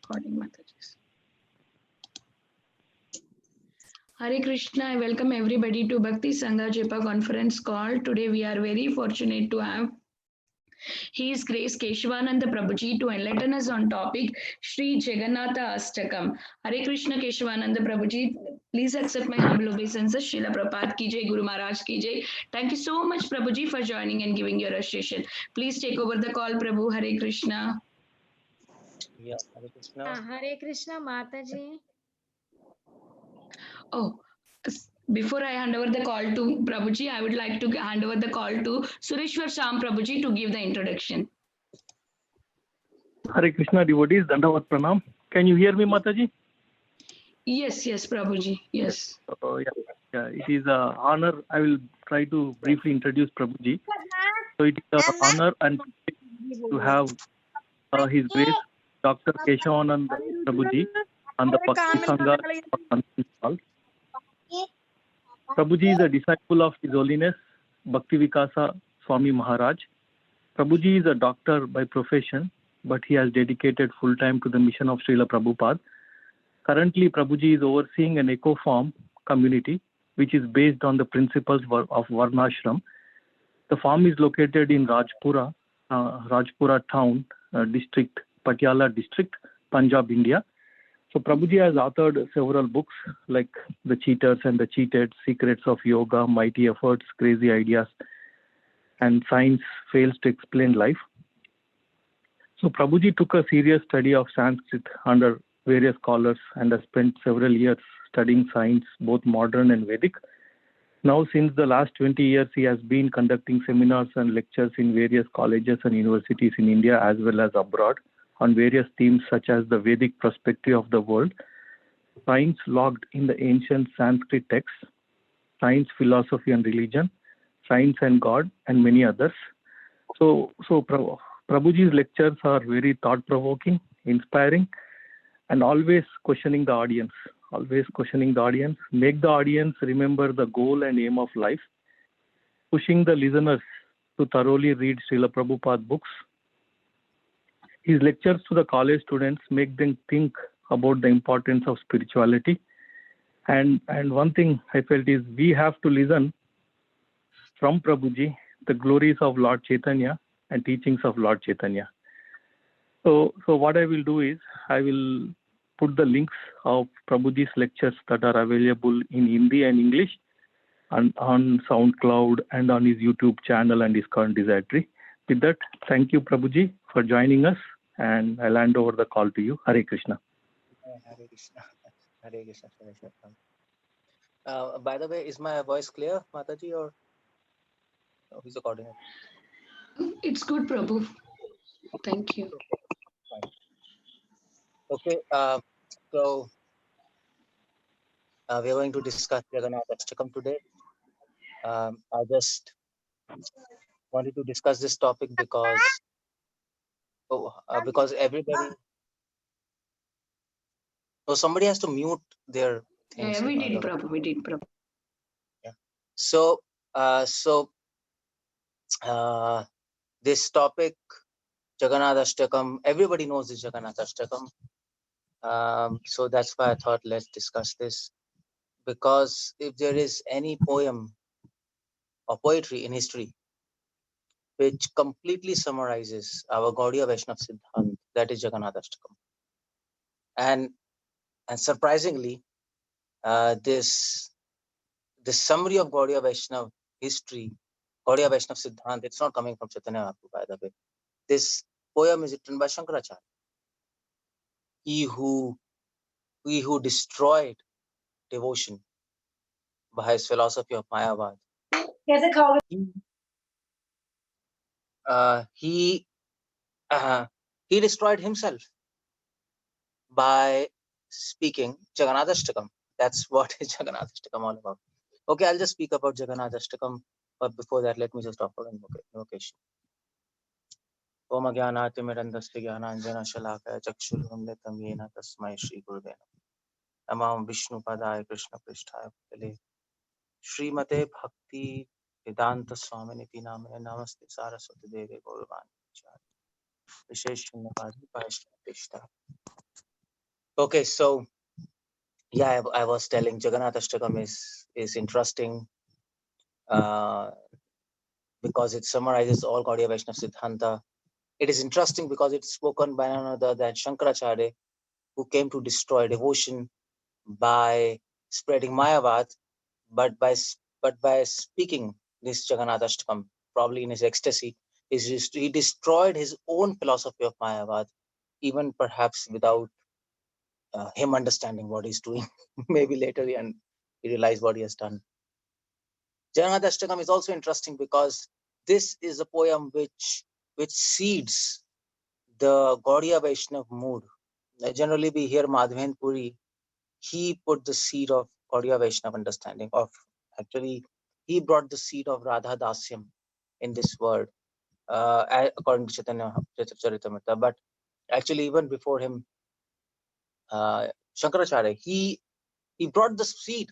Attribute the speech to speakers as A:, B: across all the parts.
A: recording, Mataji. Hare Krishna, I welcome everybody to Bhakti Sangha Jepa conference call. Today we are very fortunate to have His Grace Keshavanand Prabhuji to enlighten us on topic Sri Jagannath Ashtakam. Hare Krishna Keshavanand Prabhuji, please accept my humble obeisances. Srila Prabhupada ki jai, Guru Maharaj ki jai. Thank you so much Prabhuji for joining and giving your association. Please take over the call, Prabhu. Hare Krishna.
B: Yeah, Hare Krishna.
C: Hare Krishna, Mataji.
A: Oh, before I hand over the call to Prabhuji, I would like to hand over the call to Sureshwar Sham Prabhuji to give the introduction.
D: Hare Krishna devotees, Dandavat Pranam. Can you hear me, Mataji?
A: Yes, Prabhuji. Yes.
D: It is an honor. I will try to briefly introduce Prabhuji. So it is an honor and to have His Grace Dr. Keshavanand Prabhuji on the Bhakti Sangha conference call. Prabhuji is a disciple of His Holiness Bhakti Vikasa Swami Maharaj. Prabhuji is a doctor by profession, but he has dedicated full time to the mission of Srila Prabhupada. Currently, Prabhuji is overseeing an eco-farm community which is based on the principles of Varnashram. The farm is located in Rajpura town, district, Patiala district, Punjab, India. So Prabhuji has authored several books like The Cheaters and the Cheated, Secrets of Yoga, Mighty Efforts, Crazy Ideas, and Science Fails to Explain Life. So Prabhuji took a serious study of Sanskrit under various scholars and has spent several years studying science, both modern and Vedic. Now, since the last 20 years, he has been conducting seminars and lectures in various colleges and universities in India as well as abroad on various themes such as the Vedic perspective of the world, science logged in the ancient Sanskrit texts, science, philosophy and religion, science and God, and many others. So Prabhuji's lectures are very thought-provoking, inspiring, and always questioning the audience, make the audience remember the goal and aim of life, pushing the listeners to thoroughly read Srila Prabhupada books. His lectures to the college students make them think about the importance of spirituality. And one thing I felt is we have to listen from Prabhuji the glories of Lord Chaitanya and teachings of Lord Chaitanya. So what I will do is I will put the links of Prabhuji's lectures that are available in Hindi and English on SoundCloud and on his YouTube channel and his current directory. With that, thank you, Prabhuji, for joining us, and I'll hand over the call to you. Hare Krishna.
B: Hare Krishna. Hare Krishna. By the way, is my voice clear, Mataji, or who's the coordinator?
A: It's good, Prabhu. Thank you.
B: Okay, so we are going to discuss Jagannath Ashtakam today. I just wanted to discuss this topic because everybody. So somebody has to mute their things.
A: Yeah, we did, Prabhu.
B: Yeah. So this topic, Jagannath Ashtakam, everybody knows this Jagannath Ashtakam. So that's why I thought let's discuss this, because if there is any poem or poetry in history which completely summarizes our Gaudiya Vaishnava Siddhant, that is Jagannath Ashtakam. And surprisingly, this summary of Gaudiya Vaishnava history, Gaudiya Vaishnava Siddhant, it's not coming from Chaitanya Mahaprabhu, by the way. This poem is written by Shankaracharya. He who destroyed devotion by his philosophy of Mayavad. He destroyed himself by speaking Jagannath Ashtakam. That's what is Jagannath Ashtakam all about. Okay, I'll just speak about Jagannath Ashtakam, but before that, let me just offer an invocation. Om Agyanati Mirandasya Gyananjana Shalakaya Chakshurumlitam Yena Tasmai Shri Guruvena Namam Vishnu Padaya Krishna Pristhaya Putale Srimate Bhakti Vedanta Swaminiti Namane Namaste Saraswati Devi Gauravani Vishesha Navadi Vaishnava Krishna. Okay, so yeah, I was telling Jagannath Ashtakam is interesting because it summarizes all Gaudiya Vaishnava Siddhanta. It is interesting because it's spoken by none other than Shankaracharya, who came to destroy devotion by spreading Mayavad, but by speaking this Jagannath Ashtakam, probably in his ecstasy, he destroyed his own philosophy of Mayavad, even perhaps without him understanding what he's doing. Maybe later he realized what he has done. Jagannath Ashtakam is also interesting because this is a poem which seeds the Gaudiya Vaishnav mood. Generally, we hear Madhven Puri. He put the seed of Gaudiya Vaishnav understanding of, actually, he brought the seed of Radha Dasyam in this word, according to Chaitanya Charitamrita. But actually, even before him, Shankaracharya, he brought the seed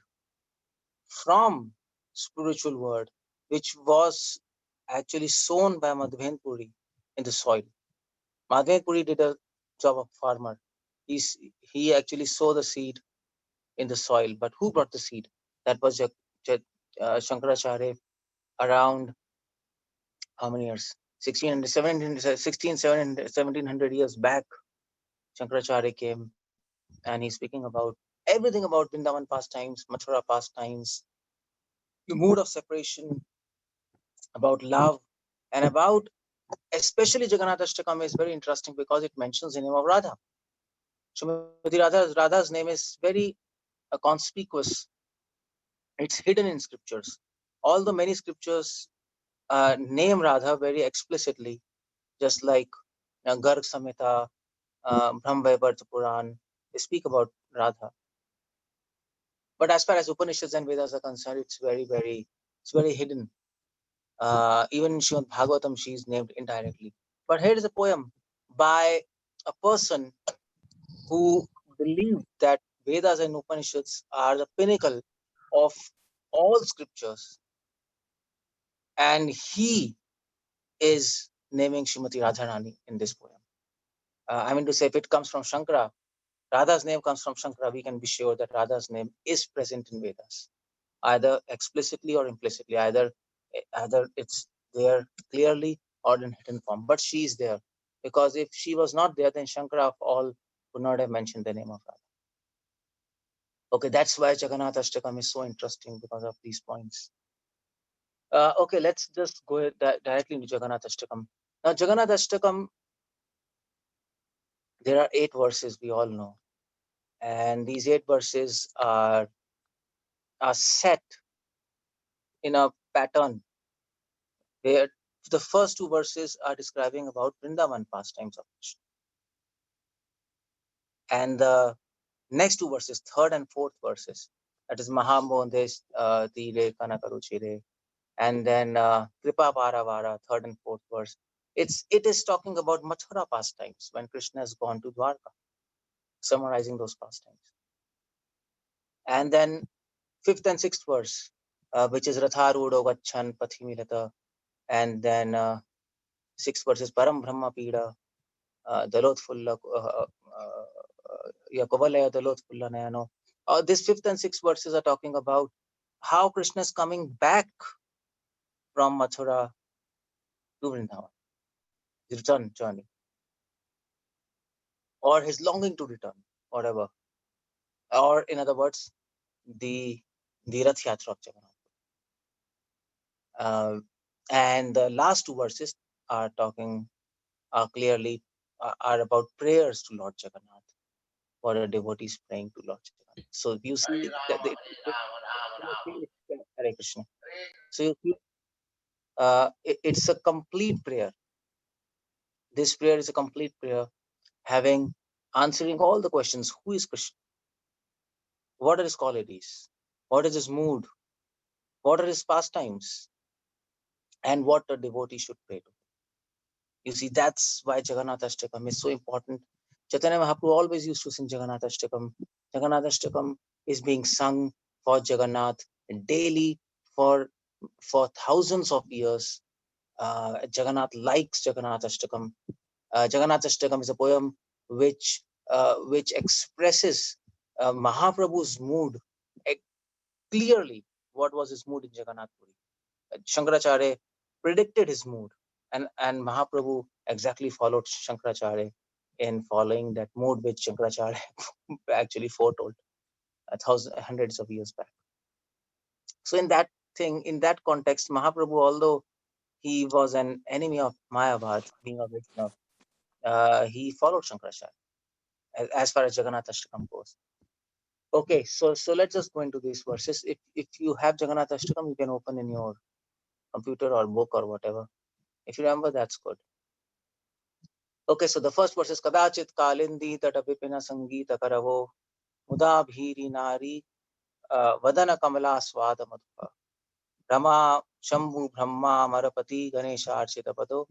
B: from spiritual word, which was actually sown by Madhven Puri in the soil. Madhven Puri did a job of farmer. He actually sowed the seed in the soil, but who brought the seed? That was Shankaracharya around how many years? 1700 years back. Shankaracharya came and he's speaking about everything about Vrindavan pastimes, Mathura pastimes, the mood of separation, about love, and about especially Jagannath Ashtakam is very interesting because it mentions the name of Radha. Srimati Radha's name is very conspicuous. It's hidden in scriptures. All the many scriptures name Radha very explicitly, just like Garg Samhita, Brahmavaivarta Puran, they speak about Radha. But as far as Upanishads and Vedas are concerned, it's very hidden. Even in Srimad Bhagavatam, she is named indirectly. But here is a poem by a person who believed that Vedas and Upanishads are the pinnacle of all scriptures, and he is naming Srimati Radharani in this poem. I mean to say, if it comes from Shankara, Radha's name comes from Shankara, we can be sure that Radha's name is present in Vedas, either explicitly or implicitly, either it's there clearly or in hidden form, but she is there, because if she was not there, then Shankara of all would not have mentioned the name of Radha. Okay, that's why Jagannath Ashtakam is so interesting, because of these points. Okay, let's just go directly into Jagannath Ashtakam. Now, Jagannath Ashtakam, there are 8 verses, we all know. And these 8 verses are set in a pattern where the first 2 verses are describing about Vrindavan pastimes of Krishna. And the next 2 verses, 3rd and 4th verses, that is Mahamondes Tire Kanakaruchire, and then Kripa Varavara, 3rd and 4th verse. It is talking about Mathura pastimes when Krishna has gone to Dwarka, summarizing those pastimes. And then 5th and 6th verse, which is Ratharudo Vachan Pathimilata, and then 6th verse is Param Brahma Pida, Dalotfulla Yakovalaya Dalotfulla Nayano. This 5th and 6th verses are talking about how Krishna is coming back from Mathura to Vrindavan, his return journey, or his longing to return, whatever. Or in other words, the Rath Yatra of Jagannath. And the last 2 verses are talking clearly are about prayers to Lord Jagannath, for the devotees praying to Lord Jagannath. So you see that Hare Krishna. So you see, it's a complete prayer. This prayer is a complete prayer, answering all the questions: who is Krishna? What are his qualities? What is his mood? What are his pastimes? And what a devotee should pray to. You see, that's why Jagannath Ashtakam is so important. Chaitanya Mahaprabhu always used to sing Jagannath Ashtakam. Jagannath Ashtakam is being sung for Jagannath daily for thousands of years. Jagannath likes Jagannath Ashtakam. Jagannath Ashtakam is a poem which which expresses Mahaprabhu's mood clearly. What was his mood in Jagannath Puri? Shankaracharya predicted his mood, and Mahaprabhu exactly followed Shankaracharya in following that mood which Shankaracharya actually foretold hundreds of years back. So in that context, Mahaprabhu, although he was an enemy of Mayavad, being a Vaishnava, he followed Shankaracharya as far as Jagannath Ashtakam goes. Okay, so let's just go into these verses. If you have Jagannath Ashtakam, you can open in your computer or book or whatever. If you remember, that's good. Okay, so the first verse is Kadachit Kalindi Tata Vipina Sangeeta Karavo Muda Bhiri Nari Vadana Kamala Swada Madhupa Rama Shambhu Brahma Marapati Ganesha Archita Pado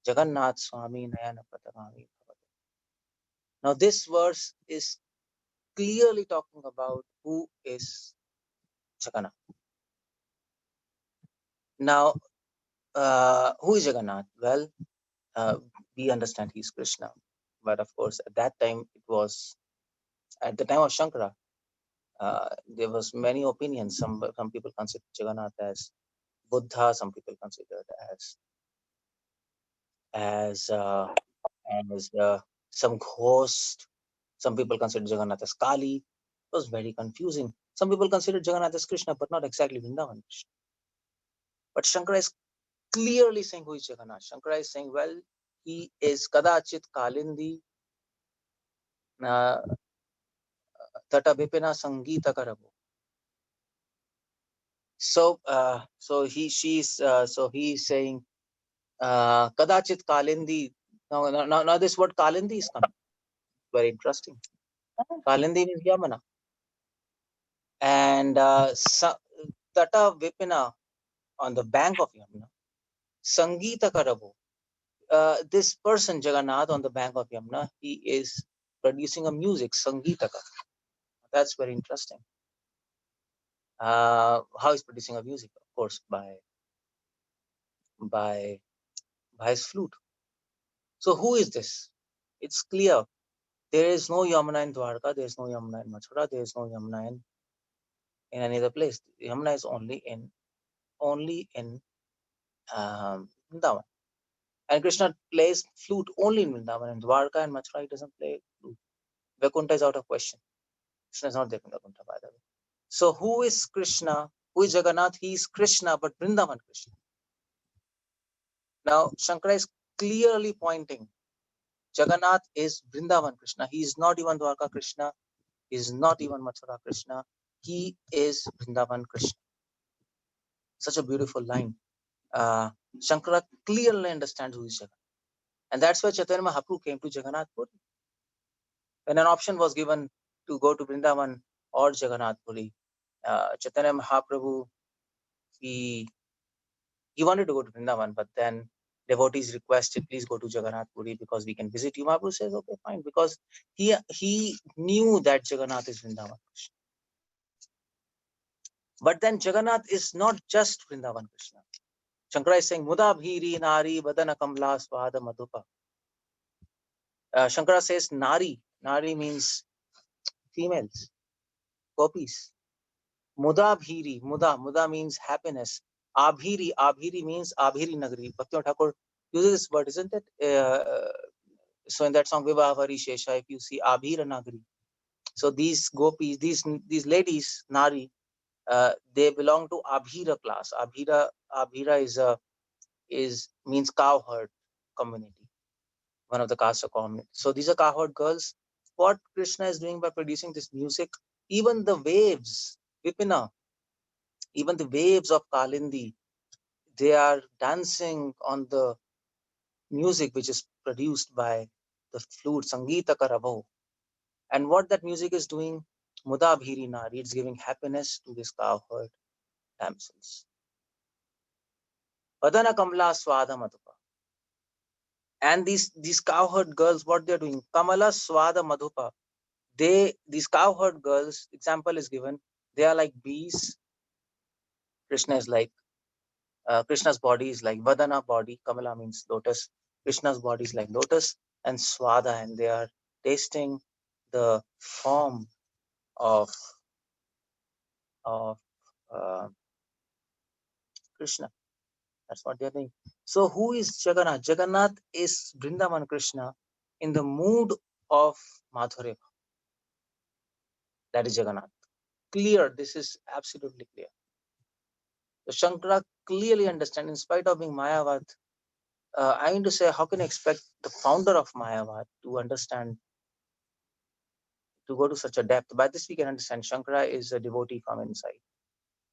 B: Jagannath Swami Nayana Patagami. Now this verse is clearly talking about who is Jagannath. Now, who is Jagannath? Well, we understand he's Krishna, but of course, at that time it was at the time of Shankara. There was many opinions. Some people consider Jagannath as Buddha. Some people consider it as some ghost. Some people consider Jagannath as Kali. It was very confusing. Some people consider Jagannath as Krishna, but not exactly Vrindavan Krishna. But Shankara is clearly saying who is Jagannath. Shankara is saying, well, he is Kadachit Kalindi Tata Vipina Sangeeta Karabo. So he's saying Kadachit Kalindi. Now this word Kalindi is coming. Very interesting. Kalindi means Yamuna. And Tata Vipina, on the bank of Yamuna. Sangeeta Karabo. This person, Jagannath, on the bank of Yamuna, he is producing a music, Sangeetaka. That's very interesting. How is producing a music? Of course, by his flute. So who is this? It's clear. There is no Yamuna in Dwarka. There is no Yamuna in Mathura. There is no Yamuna in any other place. Yamuna is only in Vrindavan. And Krishna plays flute only in Vrindavan. In Dwarka and Mathura, he doesn't play flute. Vaikuntha is out of question. Krishna is not there in Vaikuntha, by the way. So who is Krishna? Who is Jagannath? He is Krishna, but Vrindavan Krishna. Now, Shankara is clearly pointing. Jagannath is Vrindavan Krishna. He is not even Dwarka Krishna. He is not even Mathura Krishna. He is Vrindavan Krishna. Such a beautiful line. Shankara clearly understands who is Jagannath. And that's why Chaitanya Mahaprabhu came to Jagannath Puri. When an option was given to go to Vrindavan or Jagannath Puri, Chaitanya Mahaprabhu, he wanted to go to Vrindavan, but then devotees requested, please go to Jagannath Puri because we can visit you. Mahaprabhu says, okay, fine, because he knew that Jagannath is Vrindavan Krishna. But then Jagannath is not just Vrindavan Krishna. Shankara is saying, Muda Bhiri Nari Vadana Kamla Swada Madhupa. Shankara says Nari. Nari means females, gopis. Muda Bhiri. Muda means happiness. Abhiri means Abhiri Nagari. Bhakti Thakur uses this word, isn't it? So in that song Vibha Vari Shesha, if you see Abhira Nagari. So these gopis, these ladies, Nari, they belong to Abhira class. Abhira means cowherd community, one of the castes of community. So these are cowherd girls. What Krishna is doing by producing this music, even the waves, Vipina, even the waves of Kalindi, they are dancing on the music which is produced by the flute, Sangeeta Karavo. And what that music is doing, Muda Bhiri Nari, it's giving happiness to these cowherd damsels. Vadana Kamala Swada Madhupa. And these cowherd girls, what they're doing, Kamala Swada Madhupa. These cowherd girls, example is given, they are like bees. Krishna is like, Krishna's body is like Vadana body. Kamala means lotus. Krishna's body is like lotus and Swada, and they are tasting the form of Krishna. That's what they're doing. So who is Jagannath? Jagannath is Vrindavan Krishna in the mood of Madhurya. That is Jagannath. Clear. This is absolutely clear. So Shankara clearly understands, in spite of being Mayavad, I mean to say, how can I expect the founder of Mayavad to understand, to go to such a depth? By this we can understand Shankara is a devotee from inside.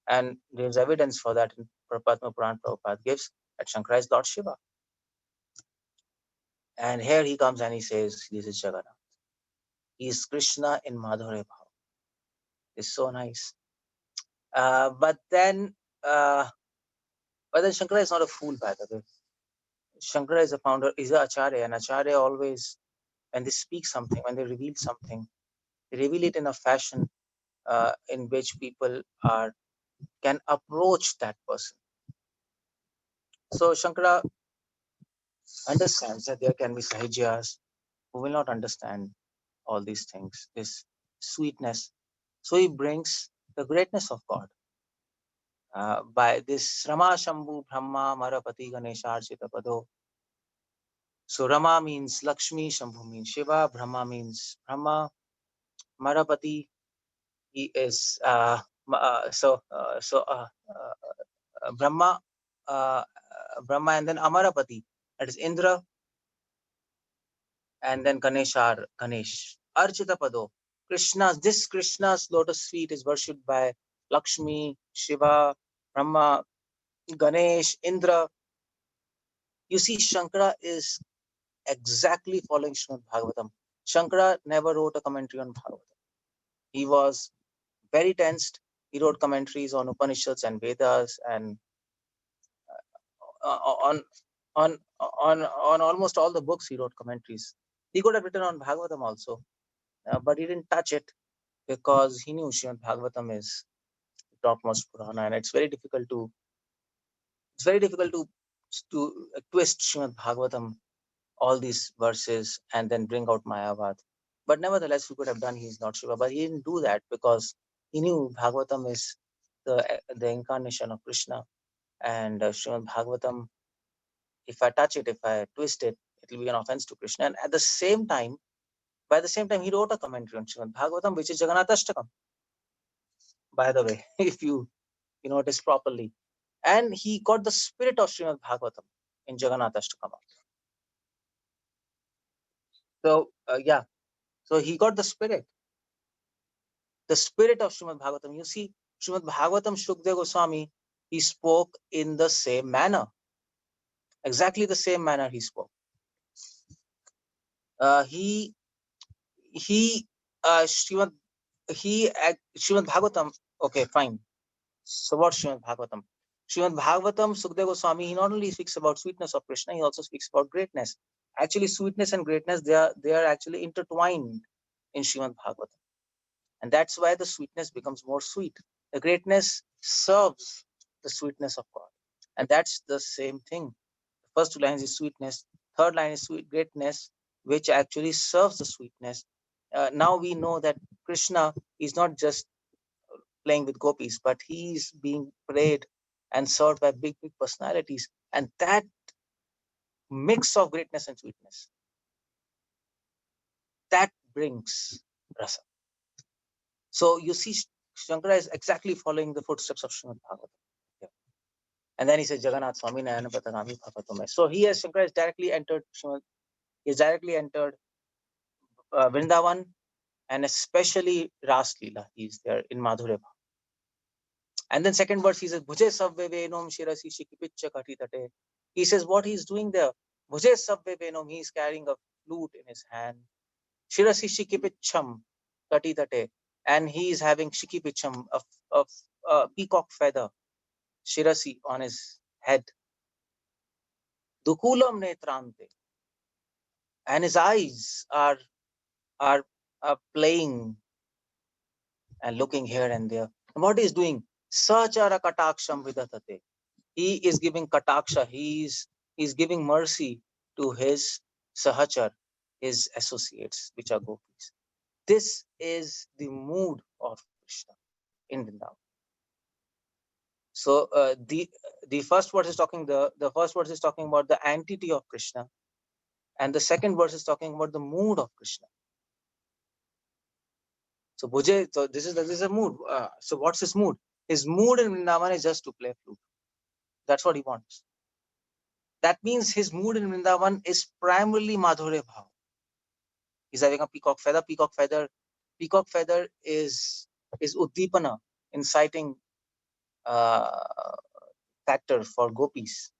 B: And there's evidence for that in Padma Puran. Prabhupada gives that Shankara is Lord Shiva. And here he comes and he says, this is Jagannath. He is Krishna in Madhurya Bhav. It's so nice. But then Shankara is not a fool, by the way. Shankara is a founder, is an acharya, and acharya always, when they speak something, when they reveal something, they reveal it in a fashion in which people can approach that person. So Shankara understands that there can be sahajyas who will not understand all these things, this sweetness. So he brings the greatness of God by this Rama Shambhu Brahma Marapati Ganesharchita Pado. So Rama means Lakshmi, Shambhu means Shiva, Brahma means Brahma, Marapati, he is Brahma, Brahma, and then Amarapati, that is Indra, and then Ganesh. Archita Pado. Krishna's lotus feet is worshipped by Lakshmi, Shiva, Brahma, Ganesh, Indra. You see, Shankara is exactly following Srimad Bhagavatam. Shankara never wrote a commentary on Bhagavatam. He was very tensed. He wrote commentaries on Upanishads and Vedas and on almost all the books he wrote commentaries. He could have written on Bhagavatam also, but he didn't touch it because he knew Srimad Bhagavatam is the topmost Purana, and it's very difficult to twist Srimad Bhagavatam, all these verses, and then bring out Mayavad. But nevertheless, he could have done. He's not Shiva, but he didn't do that because he knew Bhagavatam is the incarnation of Krishna, and Srimad Bhagavatam, if I touch it, if I twist it, it will be an offense to Krishna. And at the same time, by the same time, he wrote a commentary on Srimad Bhagavatam, which is Jagannath Ashtakam, by the way, if you notice properly. And he got the spirit of Srimad Bhagavatam in Jagannath Ashtakam. So, so he got the spirit of Srimad Bhagavatam. You see, Srimad Bhagavatam, Shukdev Goswami, he spoke in the same manner, exactly the same manner he spoke. Srimad Bhagavatam, okay, fine. So what Srimad Bhagavatam? Srimad Bhagavatam, Sukdev Goswami, he not only speaks about sweetness of Krishna, he also speaks about greatness. Actually, sweetness and greatness, they are actually intertwined in Srimad Bhagavatam. And that's why the sweetness becomes more sweet. The greatness serves the sweetness of God. And that's the same thing. The first two lines is sweetness. Third line is sweet greatness, which actually serves the sweetness. Now we know that Krishna is not just playing with gopis, but he's being prayed and served by big personalities. And that mix of greatness and sweetness, that brings rasa. So you see, Shankara is exactly following the footsteps of Srimad Bhagavatam. Yeah. And then he says, Jagannath Swami Nayana Patagami Bhavatume. So Shankara has directly entered Vrindavan, and especially Ras Leela. He's there in Madhurya. And then second verse, he says, Bhuje Savve Venom Shirasi Shikipicha Katitate. He says what he's doing there. Bhuje Savve Venom, he's carrying a flute in his hand. Shirasi Shikipicham Katitate. And he is having Shikipicham, a peacock feather, Shirasi, on his head. Dukulam Netrante. And his eyes are playing and looking here and there. And what he's doing? Sachara Kataksham Vidatate. He is giving kataksha, he's giving mercy to his sahachar, his associates, which are gopis. This is the mood of Krishna in Vrindavan. So the first verse is talking the first verse is talking about the entity of Krishna, and the second verse is talking about the mood of Krishna. So Bhuje, so this is a mood. So what's his mood? His mood in Vrindavan is just to play flute. That's what he wants. That means his mood in Vrindavan is primarily Madhurya Bhav. He's having a peacock feather. Peacock feather is Uddipana, inciting factor for gopis.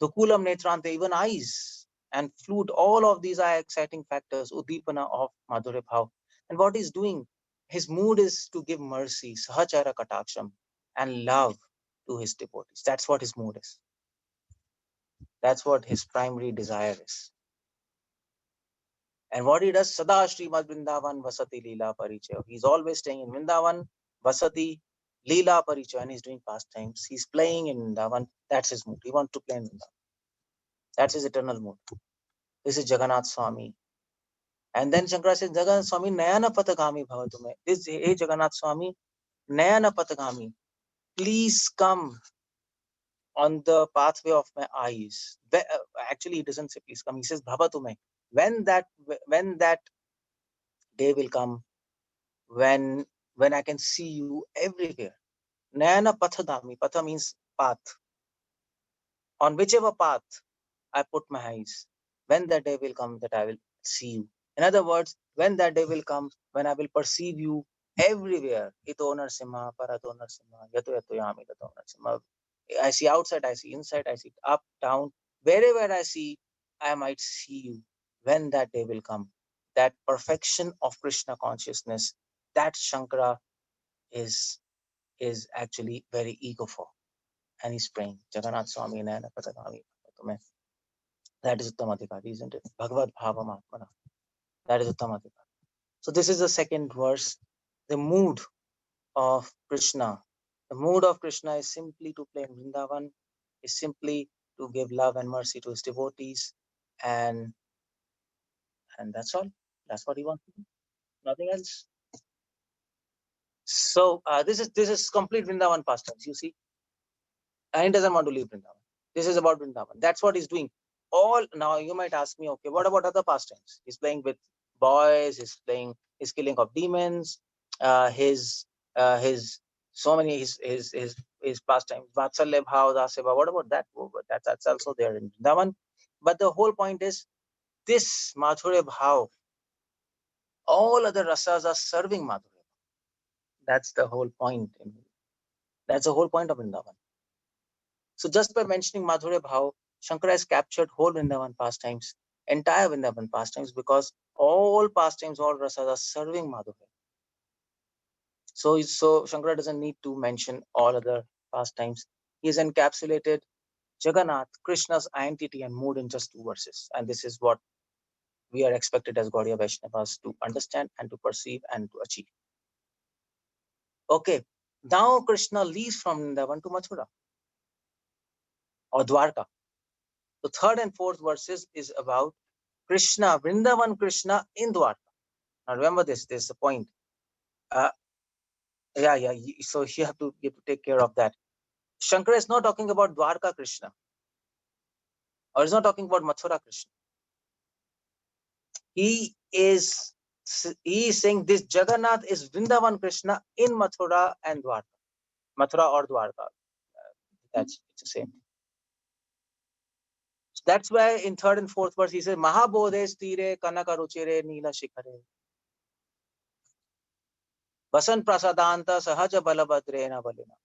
B: Dukulam Netrante, even eyes and flute, all of these are exciting factors, Uddipana of Madhurya Bhav. And what he's doing, his mood is to give mercy, Sahachara Kataksham, and love to his devotees. That's what his mood is. That's what his primary desire is. And what he does, Sada Srimad Vrindavan Vasati Leela Parichaya. He's always staying in Vrindavan, Vasati, Leela Parichaya, and he's doing pastimes. He's playing in Vrindavan. That's his mood. He wants to play in Vrindavan. That's his eternal mood. This is Jagannath Swami. And then Shankara says, Jagannath Swami, Nayana Patagami Bhavatume. This, hey Jagannath Swami, Nayana Patagami. Please come on the pathway of my eyes. Actually, he doesn't say please come. He says Bhavatume. When that day will come, when I can see you everywhere. Nayana Pathadami. Patha means path. On whichever path I put my eyes, when that day will come that I will see you. In other words, when that day will come, when I will perceive you everywhere. Ito Narsimha, Parato Narsimha, Yato Yato Yami Tato Narsimha. I see outside, I see inside, I see up, down. Wherever I see, I might see you. When that day will come, that perfection of Krishna consciousness, that Shankara is actually very eager for. And he's praying, Jagannath Swami Nayana Patagami. That is Uttamadhikari, isn't it? Bhagavad Bhavam Atmana. That is Uttamadhikari. So this is the second verse. The mood of Krishna. The mood of Krishna is simply to play in Vrindavan, is simply to give love and mercy to his devotees, and that's all. That's what he wants to do. Nothing else. So this is complete Vrindavan pastimes. You see, and he doesn't want to leave Vrindavan. This is about Vrindavan. That's what he's doing. All now you might ask me, okay, what about other pastimes? He's playing with boys. He's killing of demons. His so many his pastimes. Vatsalya Bhav, Daseva. What about that? Oh, but that's also there in Vrindavan. But the whole point is this Madhurya Bhav. All other rasas are serving Madhurya. That's the whole point. That's the whole point of Vrindavan. So just by mentioning Madhurya Bhav, Shankara has captured whole Vrindavan pastimes, entire Vrindavan pastimes, because all pastimes, all rasas are serving Madhurya. So Shankara doesn't need to mention all other pastimes. He has encapsulated Jagannath, Krishna's identity and mood in just 2 verses. And this is what we are expected as Gaudiya Vaishnavas to understand and to perceive and to achieve. Okay, now Krishna leaves from Vrindavan to Mathura or Dwarka. The 3rd and 4th verses is about Krishna, Vrindavan Krishna in Dwarka. Now remember this is the point. So you have to take care of that. Shankara is not talking about Dwarka Krishna, or is not talking about Mathura Krishna. He is saying this Jagannath is Vrindavan Krishna in Mathura and Dwarka. Mathura or Dwarka. It's the same. So that's why in 3rd and 4th verse he says, Mahabodhe stire kanaka ruchire nila shikhare. Vasan prasadanta sahaja balabhadrena balina.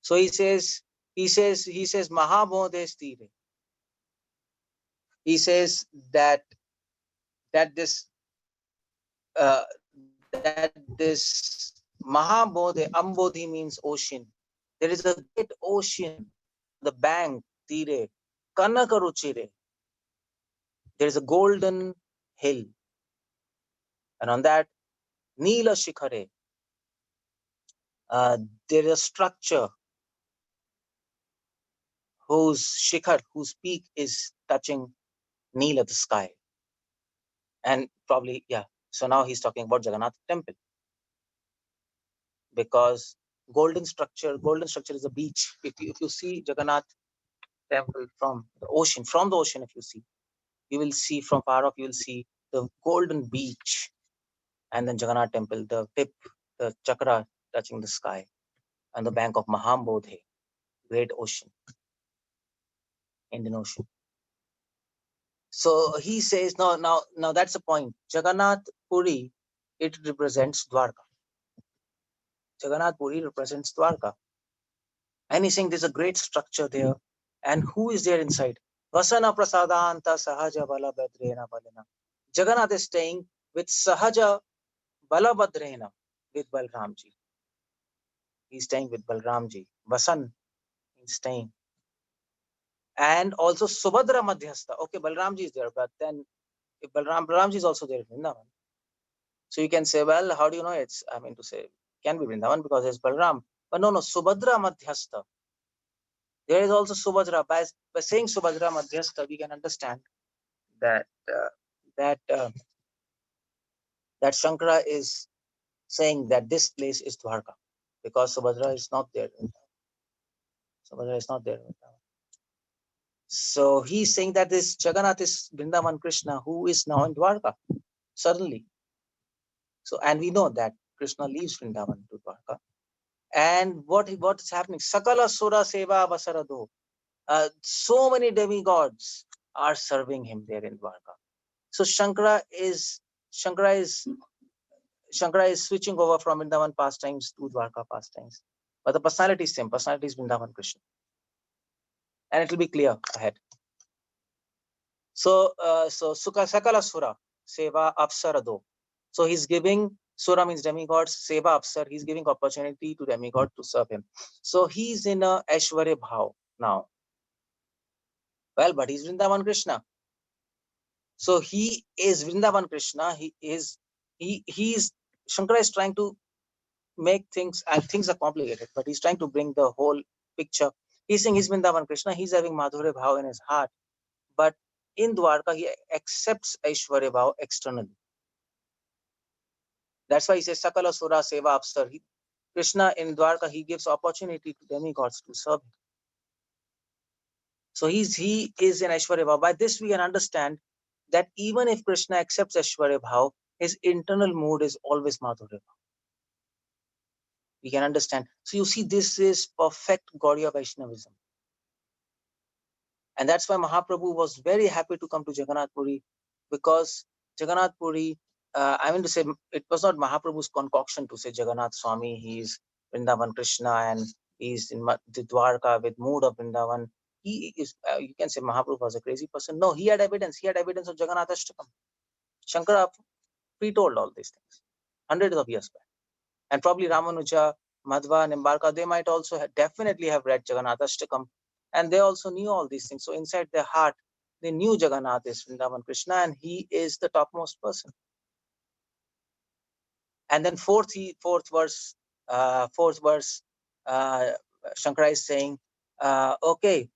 B: So he says Mahabodhe stire. He says that this Mahabodhe, Ambodhi means ocean. There is a great ocean, the bank, tire, Kanaka ruchire. There is a golden hill. And on that, Nila Shikhare, there is a structure whose peak is touching Nila, the sky. And probably, yeah. So now he's talking about Jagannath temple, because golden structure is a beach. If you see Jagannath temple from the ocean, if you see, you will see from far off, you will see the golden beach, and then Jagannath temple, the tip, the chakra touching the sky, on the bank of Mahambodhe, great ocean, Indian Ocean. So he says, now that's the point. Jagannath Puri, it represents Dwarka. Jagannath Puri represents Dwarka. And he's saying there's a great structure there. And who is there inside? Vasana Prasadanta Sahaja Balabhadrena Balena. Jagannath is staying with Sahaja Balabhadrena, with Balramji. He's staying with Balramji. Vasan is staying. And also Subhadra Madhyastha. Okay, Balramji is there, but then if Balramji is also there in Vrindavan. So you can say, well, how do you know it's, can be Vrindavan because there's Balram. But no, Subhadra Madhyastha. There is also Subhadra. By saying Subhadra Madhyastha, we can understand that that Shankara is saying that this place is Dwarka, because Subhadra is not there. Subhadra is not there. So he's saying that this Jagannath is Vrindavan Krishna, who is now in Dwarka, suddenly. So, and we know that Krishna leaves Vrindavan to Dwarka. And what is happening? Sakala Sura Seva Vasarado. So many demigods are serving him there in Dwarka. So Shankara is switching over from Vrindavan pastimes to Dwarka pastimes. But the personality is same. Personality is Vrindavan Krishna. And it will be clear ahead. So Sakala Sura Seva Apsarado. So he's giving, Sura means demigods, Seva Apsar, he's giving opportunity to demigod to serve him. So he's in a Aishwarya Bhav now. Well, but he's Vrindavan Krishna. So he is Vrindavan Krishna. Shankara is trying to make things, and things are complicated, but he's trying to bring the whole picture. He's saying he's Vrindavan Krishna, he's having Madhurya Bhav in his heart. But in Dwarka, he accepts Aishwarya Bhav externally. That's why he says Sakala Sura Seva Apsar. Krishna in Dwarka, he gives opportunity to demigods to serve him. So he is in Aishwarya Bhav. By this we can understand that even if Krishna accepts Aishwarya Bhav, his internal mood is always Madhurya Bhav. We can understand. So you see, this is perfect Gaudiya Vaishnavism. And that's why Mahaprabhu was very happy to come to Jagannath Puri, because Jagannath Puri, it was not Mahaprabhu's concoction to say Jagannath Swami, he is Vrindavan Krishna and he is in the Dwarka with mood of Vrindavan. He is, you can say Mahaprabhu was a crazy person. No, he had evidence. He had evidence of Jagannath Ashtakam. Shankara pre-told all these things hundreds of years back. And probably Ramanuja, Madhva, Nimbarka, they might also definitely have read Jagannath Ashtakam. And they also knew all these things. So inside their heart, they knew Jagannath is Vrindavan Krishna and he is the topmost person. And then fourth verse, Shankara is saying, okay,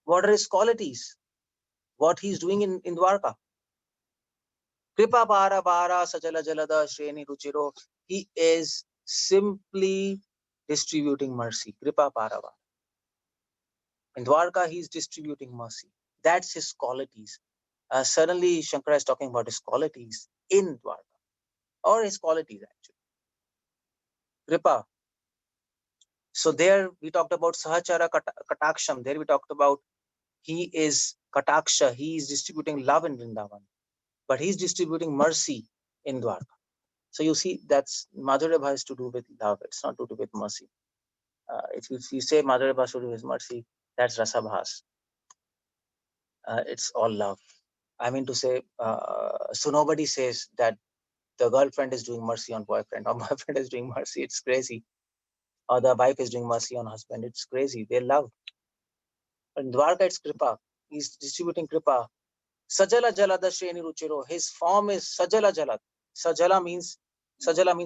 B: what are his qualities? What he's doing in Dwarka? Kripa Bara Bara Sajala Jalada Shreni Ruchiro. He is simply distributing mercy. Kripa Bara Bara. In Dwarka, he is distributing mercy. That's his qualities. Suddenly, Shankara is talking about his qualities in Dwarka, or his qualities actually. Kripa. So there we talked about Sahachara Kataksham. There we talked about he is Kataksha. He is distributing love in Vrindavan, but he's distributing mercy in Dwarka. So you see, that's Madhurya Bhav is to do with love. It's not to do with mercy. If you say Madhurya Bhav to do with mercy, that's Rasabhas. It's all love. I mean to say, so nobody says that the girlfriend is doing mercy on boyfriend, or boyfriend is doing mercy. It's crazy. Or the wife is doing mercy on husband. It's crazy. They love. But in Dwarka, it's Kripa. He's distributing Kripa. Sajala Jalada Shreni Ruchiro. His form is Sajala Jalad. Sajala means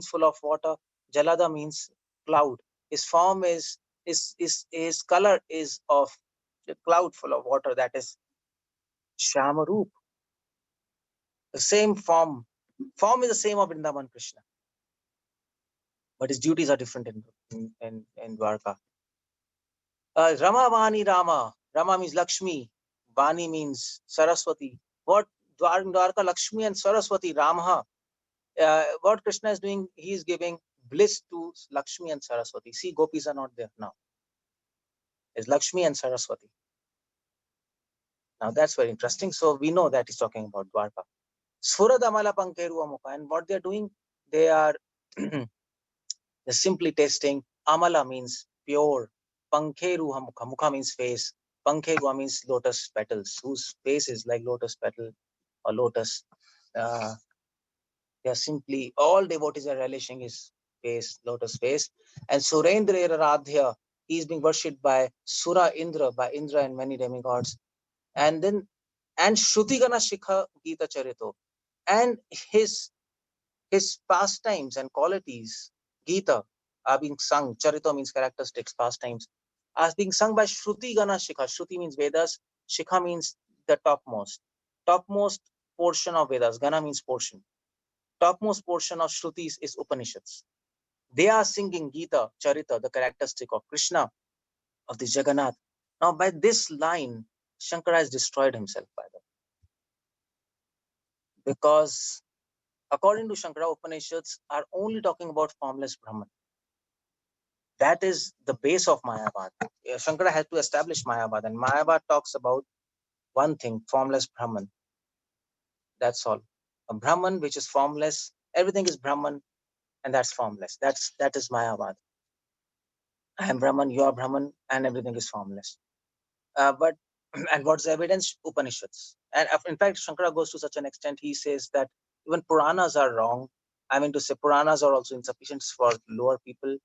B: full of water. Jalada means cloud. His form is his color is of a cloud full of water. That is Shamaroop. The same form. Form is the same of Vrindavan Krishna, but his duties are different in Dwarka. Rama Vani Rama. Rama means Lakshmi. Vani means Saraswati. What Dwarka, Lakshmi and Saraswati, Rama. What Krishna is doing, he is giving bliss to Lakshmi and Saraswati. See, gopis are not there now. It's Lakshmi and Saraswati. Now that's very interesting. So we know that he's talking about Dwarka. Sfuradamala Pankeru Amukha. And what they're doing, they are they're simply tasting. Amala means pure. Pankeru Hamukha. Mukha means face. Pankeru means lotus petals, whose face is like lotus petal or lotus. They are simply, all devotees are relishing his face, lotus face. And Surendra Radhya, he is being worshipped by Sura Indra, by Indra and many demigods. And then, and Shrutigana Shikha Gita Charito, and his pastimes and qualities, Gita, are being sung. Charito means characteristics, pastimes, are being sung by Shrutigana Shikha. Shruti means Vedas, Shikha means the topmost portion of Vedas. Gana means portion. Topmost portion of Shrutis is Upanishads. They are singing Gita, Charita, the characteristic of Krishna, of the Jagannath. Now, by this line, Shankara has destroyed himself, by the way. Because according to Shankara, Upanishads are only talking about formless Brahman. That is the base of Mayavad. Shankara had to establish Mayavad, and Mayavad talks about one thing, formless Brahman. That's all. A Brahman which is formless, everything is Brahman, and that's formless. That is Mayavad. I am Brahman, you are Brahman, and everything is formless. But and what's the evidence? Upanishads. And in fact, Shankara goes to such an extent, he says that even Puranas are wrong. I mean to say, Puranas are also insufficient for lower people,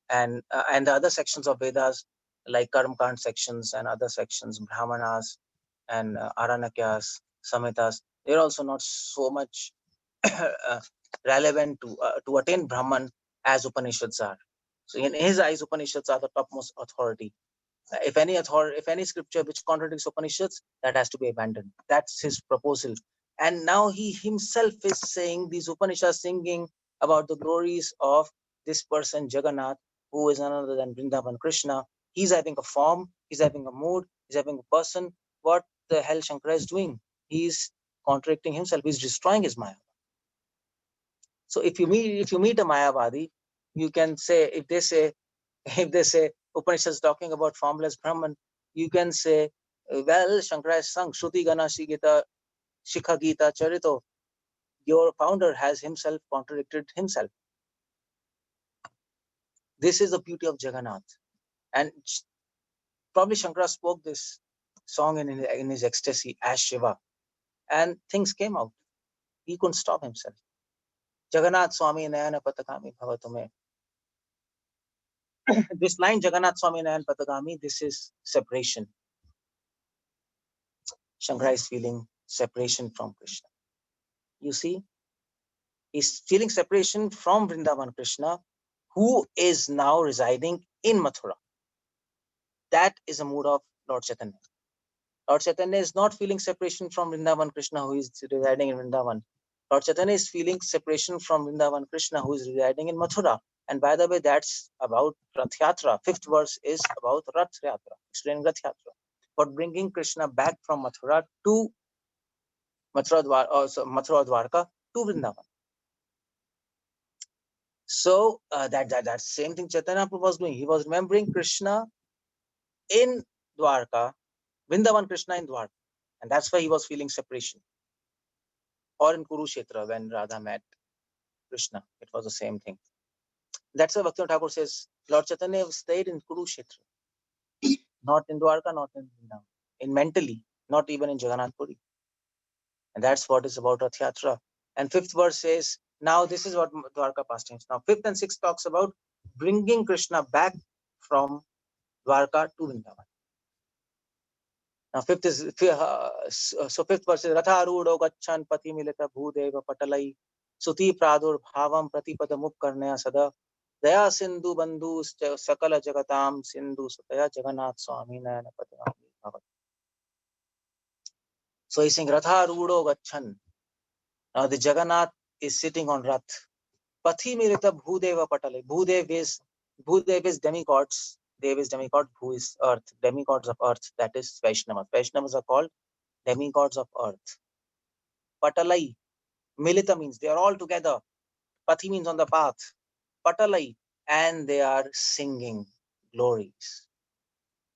B: and the other sections of Vedas, like Karmakand sections and other sections, Brahmanas and Aranyakas, Samhitas, they're also not so much relevant to attain Brahman as Upanishads are. So in his eyes, Upanishads are the topmost authority. If any scripture which contradicts Upanishads, that has to be abandoned. That's his proposal. And now he himself is saying, these Upanishads singing about the glories of this person, Jagannath, who is none other than Vrindavan Krishna. He's having a form, he's having a mood, he's having a person. What the hell Shankara is doing? He's contradicting himself, he's destroying his Maya. So if you meet a Mayavadi, you can say, if they say Upanishads talking about formless Brahman, you can say, well, Shankara has sung Shruti Gana Shigita Shikha Gita Charito. Your founder has himself contradicted himself. This is the beauty of Jagannath. And probably Shankara spoke this song in his ecstasy as Shiva. And things came out. He couldn't stop himself. Jagannath Swami Nayana Patakami Bhavatume. This line, Jagannath Swami Nayan Patagami, this is separation. Shankara is feeling separation from Krishna. You see, he's feeling separation from Vrindavan Krishna, who is now residing in Mathura. That is a mood of Lord Chaitanya. Lord Chaitanya is not feeling separation from Vrindavan Krishna, who is residing in Vrindavan. Lord Chaitanya is feeling separation from Vrindavan Krishna, who is residing in Mathura. And by the way, that's about Rath Yatra. Fifth verse is about Rath Yatra, explaining Rath Yatra. But bringing Krishna back from Mathura to Mathura Dwarka to Vrindavan. So that same thing Chaitanya Prabhu was doing. He was remembering Krishna in Dwarka, Vrindavan Krishna in Dwarka. And that's why he was feeling separation. Or in Kurukshetra, when Radha met Krishna, it was the same thing. That's why Bhaktivinoda Thakur says, Lord Chaitanya stayed in Kurukshetra. Not in Dwarka, not in Vrindavan. In mentally, not even in Jagannath Puri. And that's what is about Rath Yatra. And fifth verse says, now this is what Dwarka pastimes. Now fifth and sixth talks about bringing Krishna back from Dwarka to Vrindavan. Now fifth verse is Ratha Arudo Gachan Pati Milita Bhudeva Patalai Suti Pradur Bhavam Pratipada Mukkarnaya Sada Daya Sindhu Bandhu Sakala Jagatam Sindhu Sutaya Jagannath Swami Nayana Patanami. So he's saying Ratha Arudo Gachan. Now the Jagannath is sitting on Rath. Pathi mirita Bhudeva Patale. Bhudev is demigods. Dev is demigod. Bhu is earth. Demigods of earth. That is Vaishnavas. Vaishnavas are called demigods of earth. Patalai. Milita means they are all together. Pathi means on the path. Patalai. And they are singing glories.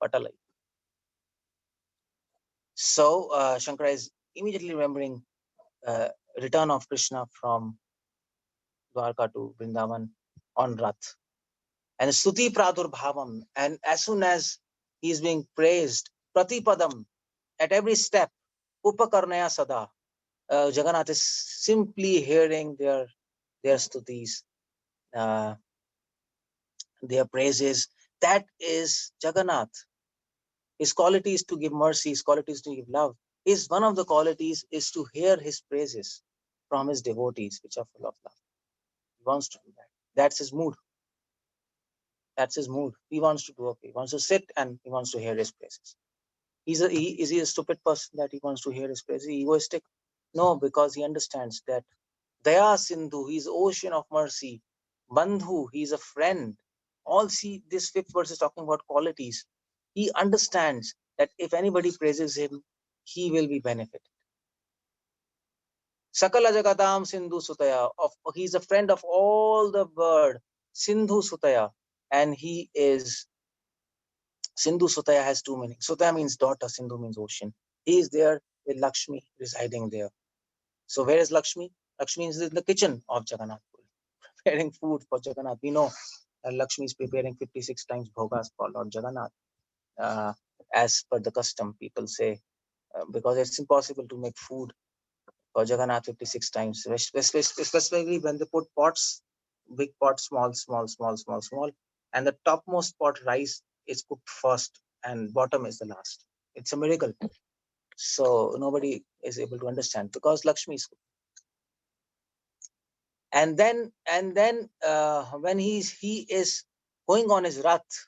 B: Patalai. So Shankara is immediately remembering return of Krishna from Dwarka to Vrindavan on Rath. And Stuti Pradurbhavam. And as soon as he is being praised, Pratipadam, at every step, Upakarnaya Sada, Jagannath is simply hearing their stutis, their praises. That is Jagannath. His quality is to give mercy, his quality is to give love. One of the qualities is to hear his praises from his devotees, which are full of love. He wants to do that. That's his mood. That's his mood. He wants to do okay. He wants to sit and he wants to hear his praises. Is he a stupid person that he wants to hear his praises? Egoistic? No, because he understands that Daya Sindhu, he is ocean of mercy. Bandhu, he is a friend. All see this fifth verse is talking about qualities. He understands that if anybody praises him, he will be benefited. Sakala Jagatam Sindhu Sutaya. He is a friend of all the world. Sindhu Sutaya. And he is Sindhu Sutaya has two meanings. Sutaya means daughter, Sindhu means ocean. He is there with Lakshmi residing there. So where is Lakshmi? Lakshmi is in the kitchen of Jagannath, preparing food for Jagannath. We know Lakshmi is preparing 56 times bhogas for Lord Jagannath. As per the custom, people say, because it's impossible to make food for Jagannath 56 times, especially when they put pots, big pot, small, and the topmost pot rice is cooked first and bottom is the last. It's a miracle. So nobody is able to understand because Lakshmi is cooked. And then when he is going on his Rath,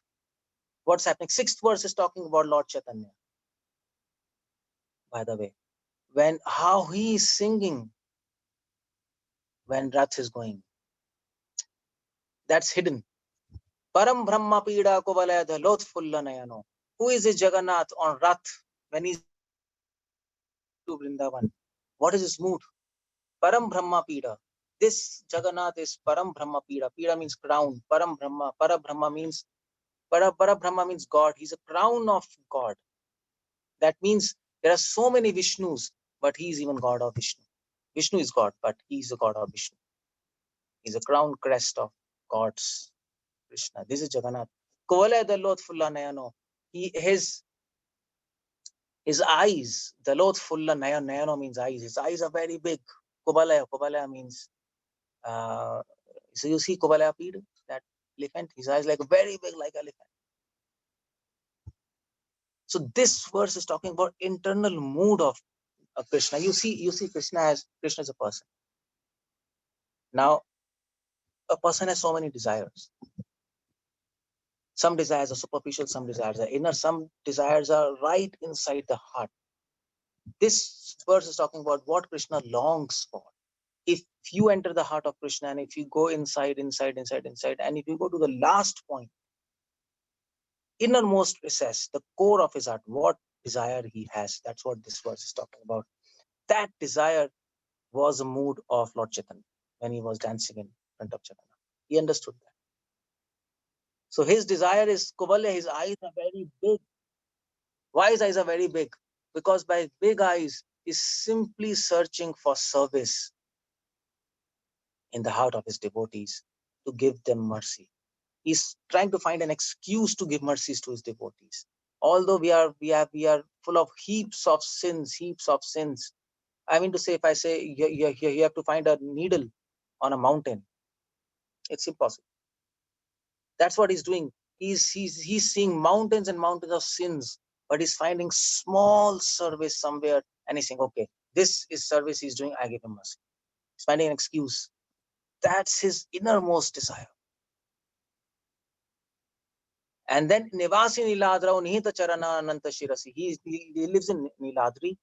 B: what's happening? Sixth verse is talking about Lord Chaitanya. By the way, how he is singing when Rath is going, that's hidden. Param Brahma Pida Kovalaya Dhalot Fulla Nayano. Who is this Jagannath on Rath when he's to Vrindavan? What is his mood? Param Brahma Pida. This Jagannath is Param Brahma Pida. Pida means crown. Param Brahma. Para Brahma means God. He's a crown of God. That means there are so many Vishnus, but he is even God of Vishnu. Vishnu is God, but he is the God of Vishnu. He's a crown crest of gods. Krishna. This is Jagannath. Kovalaya Dalot Fulla Nayano. His eyes, Dalot Fulla Nayano means eyes. His eyes are very big. Kovalaya means, so you see Kovalaya Pid, that elephant, his eyes like very big like elephant. So this verse is talking about internal mood of Krishna. You see Krishna as a person. Now, a person has so many desires. Some desires are superficial, some desires are inner, some desires are right inside the heart. This verse is talking about what Krishna longs for. If you enter the heart of Krishna and if you go inside, and if you go to the last point, innermost recess, the core of his heart, what desire he has, that's what this verse is talking about. That desire was a mood of Lord Chaitanya when he was dancing in front of Jagannath. He understood that. So his desire is Kovalya, his eyes are very big. Why his eyes are very big? Because by big eyes, he's simply searching for service in the heart of his devotees to give them mercy. He's trying to find an excuse to give mercies to his devotees. Although we are full of heaps of sins. I mean to say, if I say you have to find a needle on a mountain, it's impossible. That's what he's doing. He's seeing mountains and mountains of sins, but he's finding small service somewhere, and he's saying, okay, this is service he's doing, I give him mercy. He's finding an excuse. That's his innermost desire. And then Nivasi Niladra Nihita Charana Ananta Shirasi. He lives in Niladri,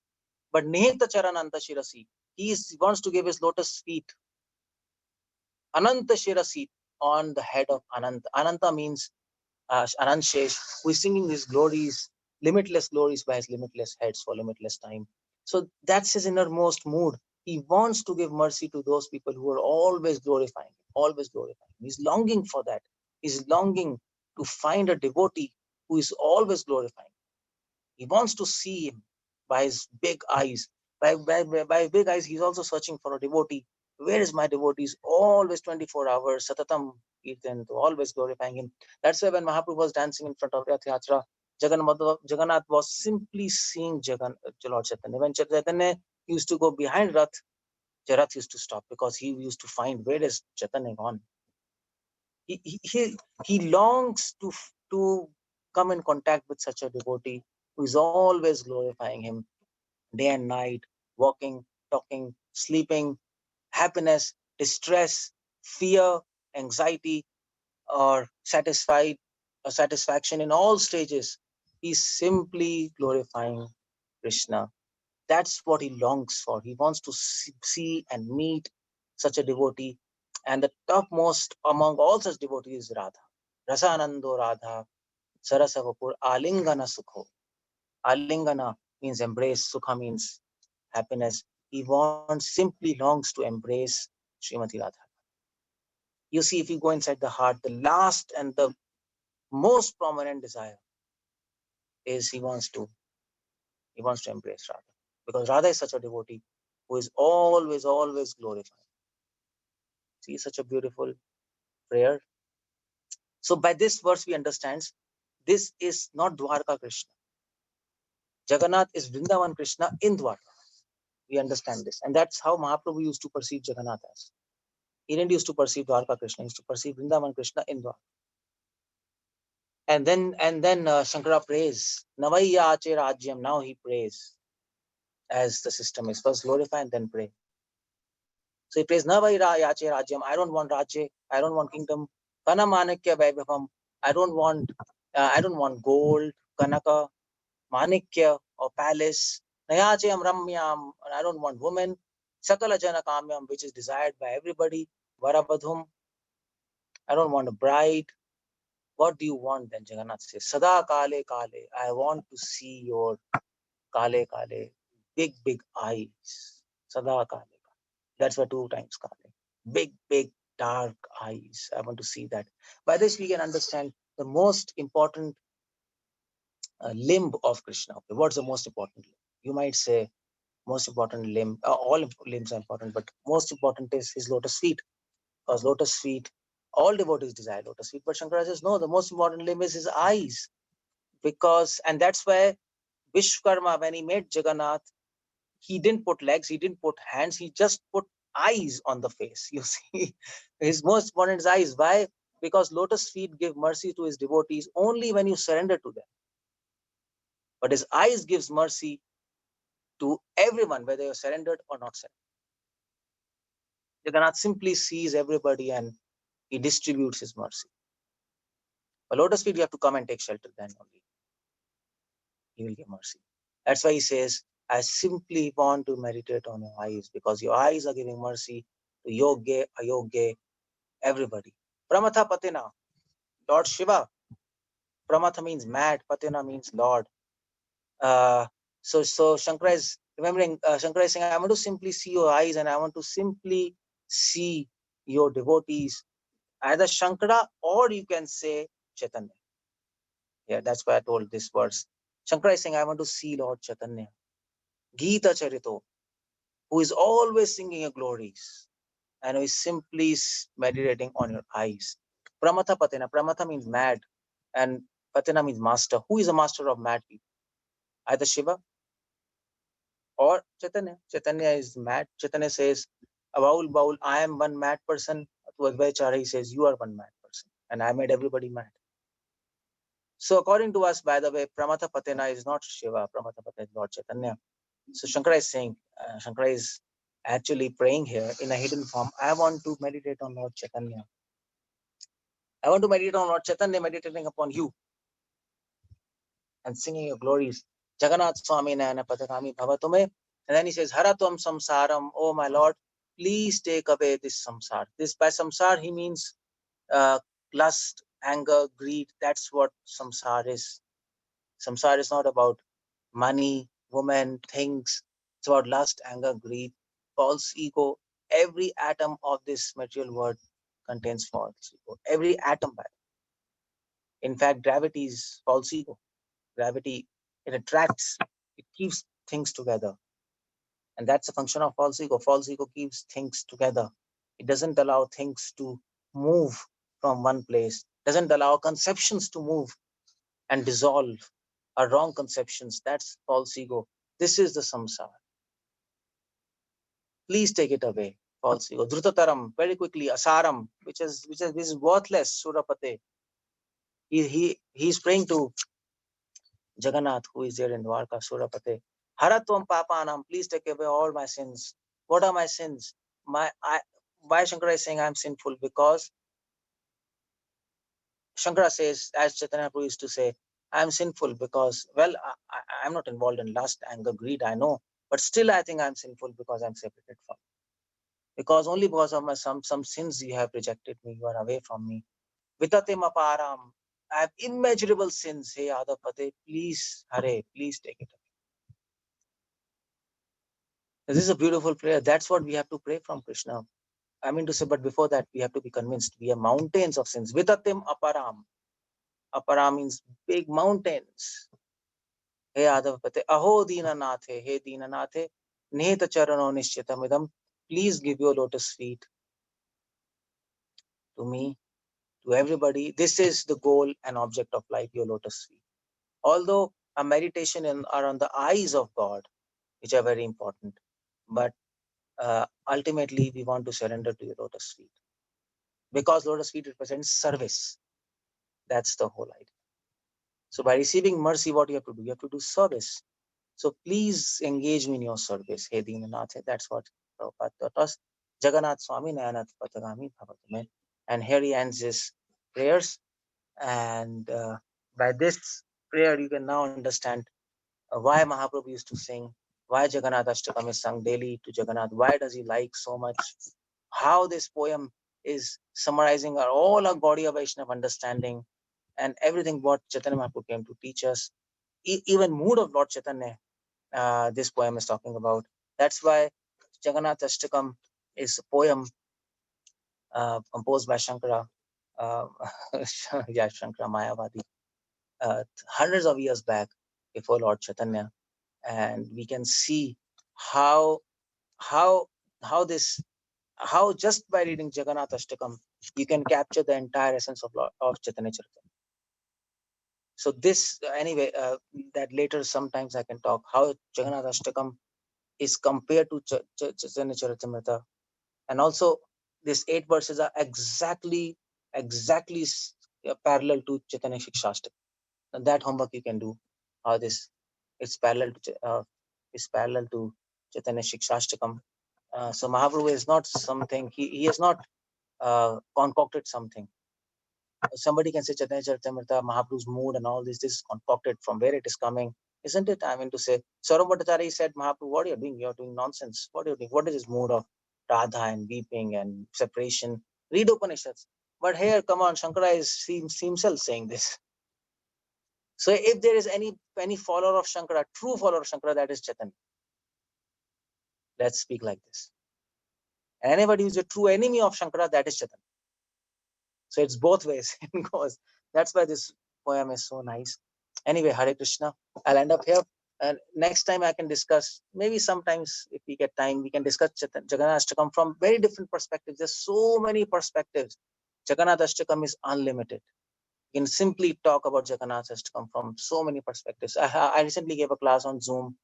B: but Nihita Charana Ananta Shirasi. He wants to give his lotus feet, Ananta Shirasi, on the head of Ananta. Ananta means Anant Shesh, who is singing his glories, limitless glories by his limitless heads for limitless time. So that's his innermost mood. He wants to give mercy to those people who are always glorifying him, always glorifying him. He's longing for that. He's longing to find a devotee who is always glorifying him. He wants to see him by his big eyes. By big eyes, he's also searching for a devotee. Where is my devotee? He's always 24 hours, Satatam Kirtan, always glorifying him. That's why when Mahaprabhu was dancing in front of Rath Yatra, Jagannath was simply seeing Lord Chaitanya. When Chaitanya used to go behind Rath, Rath used to stop because he used to find where is Chaitanya gone. He longs to come in contact with such a devotee who is always glorifying him day and night, walking, talking, sleeping, happiness, distress, fear, anxiety, or satisfaction in all stages. He's simply glorifying Krishna. That's what he longs for. He wants to see and meet such a devotee. And the topmost among all such devotees is Radha. Rasanando Radha, Sarasavapur, Alingana Sukho. Alingana means embrace, Sukha means happiness. He simply longs to embrace Srimati Radha. You see, if you go inside the heart, the last and the most prominent desire is he wants to embrace Radha. Because Radha is such a devotee who is always glorified. See, such a beautiful prayer. So by this verse, we understand this is not Dwarka Krishna. Jagannath is Vrindavan Krishna in Dwarka. We understand this. And that's how Mahaprabhu used to perceive Jagannath as. He didn't used to perceive Dwarka Krishna, he used to perceive Vrindavan Krishna in Dwarka. And then Shankara prays, Navaya Ache Rajyam. Now he prays as the system is. First glorify and then pray. So he prays, Navaya Ache Rajyam. I don't want Rajya. I don't want kingdom. Kana Manakya Vaibhavam. I don't want gold, Kanaka, Manikya or palace. Nayachayam Ramyam. I don't want women. Sakala Jana Kamyam, which is desired by everybody. Varabadhum. I don't want a bride. What do you want then? Jagannath says, Sada Kale Kale. I want to see your Kale Kale, big eyes. Sada Kale Kale. That's why 2 times Kale. Big dark eyes. I want to see that. By this we can understand the most important limb of Krishna. Okay, what's the most important limb? You might say most important limb. All limbs are important, but most important is his lotus feet. Because lotus feet, all devotees desire lotus feet. But Shankara says, no, the most important limb is his eyes. And that's why Vishwakarma, when he made Jagannath, he didn't put legs, he didn't put hands, he just put eyes on the face. You see, his most important is eyes. Why? Because lotus feet give mercy to his devotees only when you surrender to them. But his eyes gives mercy to everyone, whether you're surrendered or not surrendered. Jagannath simply sees everybody and he distributes his mercy. But lotus feet, you have to come and take shelter, then only he will give mercy. That's why he says, I simply want to meditate on your eyes, because your eyes are giving mercy to Yogya, Ayogya, everybody. Pramatha Patina, Lord Shiva. Pramatha means mad, Patina means Lord. So Shankara is remembering, Shankara is saying, I want to simply see your eyes and I want to simply see your devotees, either Shankara or you can say Chaitanya. Yeah, that's why I told this verse. Shankara is saying, I want to see Lord Chaitanya, Gita Charito, who is always singing your glories and who is simply meditating on your eyes. Pramatha Patina. Pramatha means mad and Patina means master. Who is a master of mad people? Either Shiva or Chaitanya. Chaitanya is mad. Chaitanya says, Baul, I am one mad person. To Advaita, he says, you are one mad person. And I made everybody mad. So according to us, by the way, Pramatha Patina is not Shiva. Pramatha Patina is Lord Chaitanya. So Shankara is saying, Shankara is actually praying here in a hidden form. I want to meditate on Lord Chaitanya. I want to meditate on Lord Chaitanya, meditating upon you and singing your glories. Jagannath Swami Nayana Patakami Bhavatume And then he says, Haratvam samsaram, oh my Lord, please take away this samsar. This by samsar, he means lust, anger, greed. That's what samsar is. Samsar is not about money, women, things. It's about lust, anger, greed, false ego. Every atom of this material world contains false ego. Every atom, by the way. In fact, gravity is false ego. Gravity, it attracts, it keeps things together. And that's a function of false ego. False ego keeps things together. It doesn't allow things to move from one place, doesn't allow conceptions to move and dissolve, or wrong conceptions. That's false ego. This is the samsara. Please take it away. False ego. Drutataram, very quickly, asaram, which is worthless, Surapate. He's praying to Jagannath, who is there in Dwarka, Surapate. Haratvam papanam, please take away all my sins. What are my sins? Why Shankara is saying I'm sinful? Because Shankara says, as Chaitanya Prabhu used to say, I'm sinful because, well, I'm not involved in lust, anger, greed, I know, but still I think I'm sinful because I'm separated from. Because only because of my some sins you have rejected me, you are away from me. Vitatim aparam, I have immeasurable sins. Hey Adapate, please, Hare, please take it away. This is a beautiful prayer. That's what we have to pray from Krishna. I mean to say, but before that, we have to be convinced we have mountains of sins. Vitatim aparam. Aparam means big mountains. Hey Adapate, aho dinanathe, hey dinanathe, neheta charano nishchitamidam. Please give your lotus feet to me, to everybody. This is the goal and object of life, your lotus feet. Although a meditation are on the eyes of God, which are very important, but ultimately we want to surrender to your lotus feet, because lotus feet represents service. That's the whole idea. So by receiving mercy, what you have to do? You have to do service. So please engage me in your service. Hey Dinanath, that's what Prabhupada taught us. Jagannath Swami Nayanath Patagami Bhavatame. And here he ends his prayers. And by this prayer, you can now understand why Mahaprabhu used to sing, why Jagannath Ashtakam is sung daily to Jagannath, why does he like so much, how this poem is summarizing all our Gaudiya Vaishnava understanding and everything what Chaitanya Mahaprabhu came to teach us, even mood of Lord Chaitanya, this poem is talking about. That's why Jagannath Ashtakam is a poem composed by Shankara, Shankara Mayavadi, hundreds of years back before Lord Chaitanya. And we can see how just by reading Jagannath Ashtakam, you can capture the entire essence of Chaitanya Charitamrita. So this, anyway, that later sometimes I can talk how Jagannath Ashtakam is compared to Chaitanya Charitamrita. And also these 8 verses are exactly parallel to Chaitanya Shikshastakam. And that homework you can do. How this it's parallel to Chaitanya Shikshastakam. So Mahaprabhu is not something, he has not concocted something. Somebody can say Chaitanya Charitamrita, Mahaprabhu's mood and all this is concocted, from where it is coming, isn't it? I mean to say, Saurabh Bhattacharya said, Mahaprabhu, what are you doing? You're doing nonsense. What are you doing? What is this mood of Radha and weeping and separation? Read Upanishads. But here, come on, Shankara is himself saying this. So if there is any follower of Shankara, true follower of Shankara, that is Chaitanya. Let's speak like this. Anybody who is a true enemy of Shankara, that is Chaitanya. So it's both ways. It goes. That's why this poem is so nice. Anyway, Hare Krishna. I'll end up here. And next time I can discuss, maybe sometimes if we get time, we can discuss Jagannath Ashtakam from very different perspectives. There's so many perspectives. Jagannath Ashtakam is unlimited. You can simply talk about Jagannath Ashtakam from so many perspectives. I recently gave a class on Zoom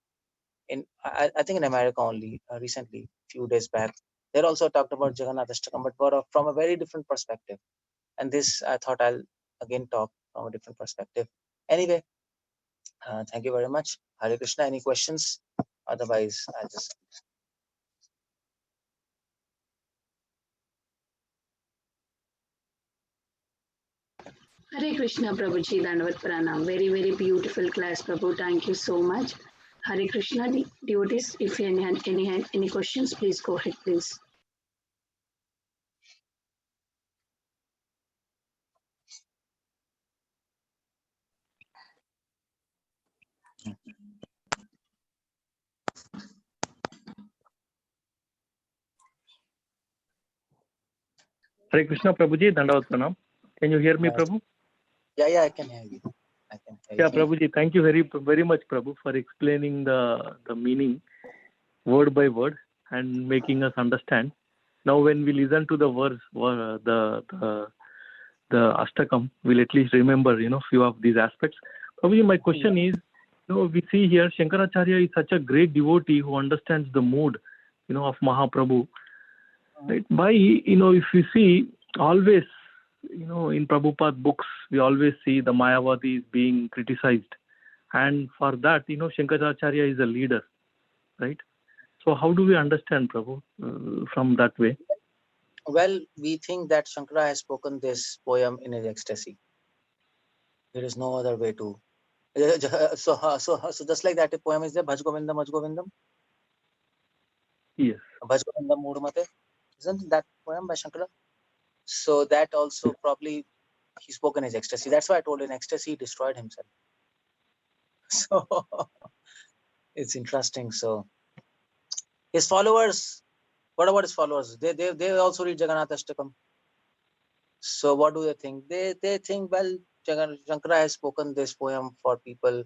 B: I think in America only, recently, few days back. They also talked about Jagannath Ashtakam, but from a very different perspective. And this, I thought I'll again talk from a different perspective. Anyway, thank you very much. Hare Krishna, any questions? Otherwise, I'll just...
A: Hare Krishna, Prabhuji, Dandavat Pranam. Very, very beautiful class, Prabhu. Thank you so much. Hare Krishna, devotees. If any questions, please go ahead, please.
D: Hare Krishna, Prabhuji, Dandavat Pranam. Can you hear me, Prabhu?
B: Yeah, I can hear you.
D: Yeah, Prabhuji, thank you very much, Prabhu, for explaining the meaning word by word and making us understand. Now, when we listen to the verse, the Ashtakam, we'll at least remember, few of these aspects. Prabhuji, my question is, we see here Shankaracharya is such a great devotee who understands the mood, of Mahaprabhu. Right? If you see, always, in Prabhupada books, we always see the Mayavadis being criticized. And for that, Shankaracharya is a leader, right? So how do we understand, Prabhu, from that way?
B: Well, we think that Shankara has spoken this poem in his ecstasy. There is no other way to. So just like that, a poem is there, Bhaj Govindam, Bhaj Govindam.
D: Yes.
B: Bhaj Govindam Murmate. Isn't that poem by Shankara? So that also probably he spoke in his ecstasy. That's why I told you in ecstasy he destroyed himself. So it's interesting. So his followers, what about his followers? They also read Jagannath Ashtakam. So what do they think? They think, well, Shankara has spoken this poem for people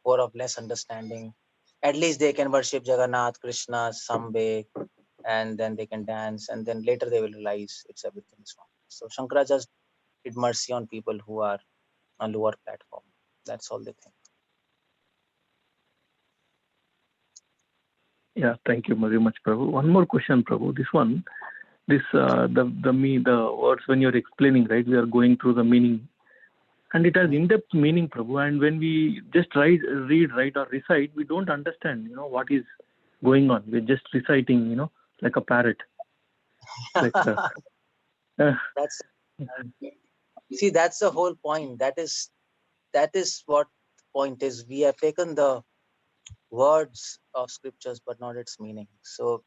B: who are of less understanding. At least they can worship Jagannath, Krishna, someday, and then they can dance, and then later they will realize it's everything is wrong. So Shankara just did mercy on people who are on lower platform. That's all they think.
D: Yeah, thank you very much, Prabhu. One more question, Prabhu. The words when you're explaining, right? We are going through the meaning, and it has in-depth meaning, Prabhu. And when we just read, write, or recite, we don't understand, what is going on. We're just reciting, like a parrot.
B: That's see, that's the whole point. That is what the point is. We have taken the words of scriptures, but not its meaning. So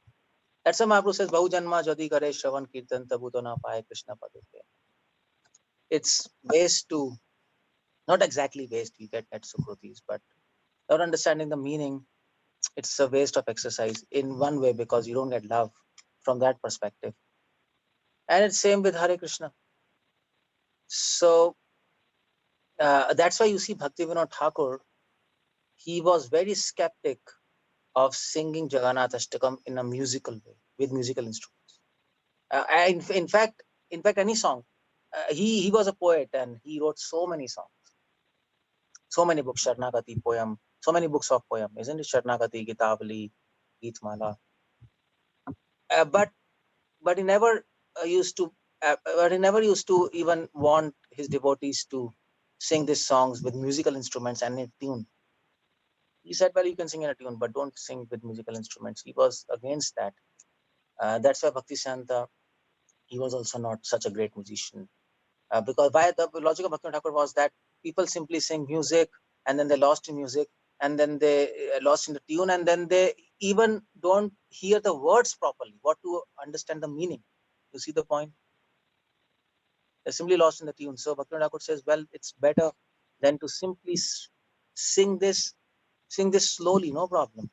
B: that's why Mahaprabhu says, Bahu Janma Jadi Kare Shravan Kirtan Tabu To Na Paye Krishna Padute. It's based to, not exactly based, we get at Sukrutis, but without understanding the meaning, it's a waste of exercise in one way because you don't get love from that perspective. And it's same with Hare Krishna. So that's why you see Bhaktivinoda Thakur, he was very skeptic of singing Jagannath Ashtakam in a musical way with musical instruments. In fact, any song. He was a poet and he wrote so many songs, so many books, Sharnagati poem, so many books of poem, isn't it? Sharnagati, Gitabali, Geetmala. But he never used to even want his devotees to sing these songs with musical instruments and in tune. He said, well, you can sing in a tune, but don't sing with musical instruments. He was against that. That's why Bhakti Santa, he was also not such a great musician. Because why the logic of Bhakti Thakur was that people simply sing music and then they lost in music and then they lost in the tune and then they even don't hear the words properly, what to understand the meaning. You see the point? They're simply lost in the tune. So Bhakti Thakur says, well, it's better than to simply sing this slowly, no problem.